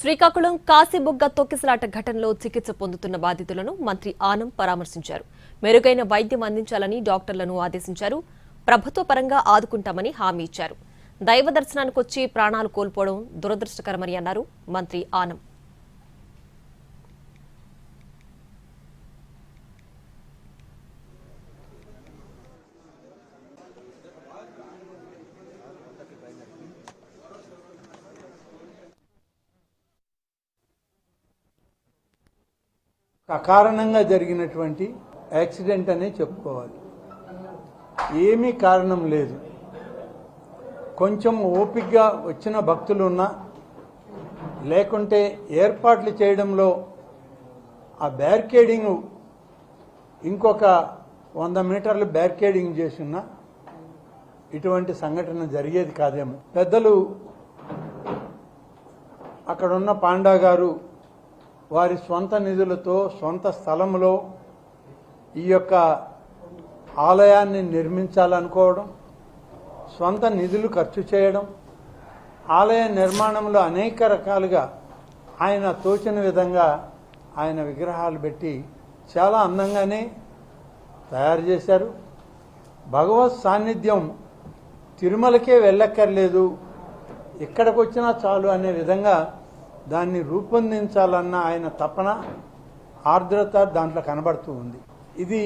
శ్రీకాకుళం కాశీబుగ్గ తొక్కిసలాట ఘటనలో చికిత్స పొందుతున్న బాధితులను మంత్రి ఆనం పరామర్శించారు. మెరుగైన వైద్యం అందించాలని డాక్టర్లను ఆదేశించారు. ప్రభుత్వ పరంగా ఆదుకుంటామని హామీ ఇచ్చారు. దైవ దర్శనానికి వచ్చి ప్రాణాలు కోల్పోవడం దురదృష్టకరమని అన్నారు మంత్రి ఆనం. అకారణంగా జరిగినటువంటి యాక్సిడెంట్ అనే చెప్పుకోవాలి. ఏమీ కారణం లేదు. కొంచెం ఓపికగా వచ్చిన భక్తులు ఉన్నా, లేకుంటే ఏర్పాట్లు చేయడంలో ఆ బ్యారికేడింగ్ ఇంకొక 100 మీటర్లు బ్యారికేడింగ్ చేస్తున్నా ఇటువంటి సంఘటన జరిగేది కాదేమో. పెద్దలు అక్కడున్న పాండా గారు వారి స్వంత నిధులతో సొంత స్థలంలో ఈ యొక్క ఆలయాన్ని నిర్మించాలనుకోవడం, సొంత నిధులు ఖర్చు చేయడం, ఆలయ నిర్మాణంలో అనేక రకాలుగా ఆయన తోచిన విధంగా ఆయన విగ్రహాలు పెట్టి చాలా అందంగానే తయారు చేశారు. భగవత్ సాన్నిధ్యం తిరుమలకే వెళ్ళక్కర్లేదు, ఇక్కడికి వచ్చినా చాలు అనే విధంగా దాన్ని రూపొందించాలన్న ఆయన తపన, ఆర్ద్రత దాంట్లో కనబడుతూ ఉంది. ఇది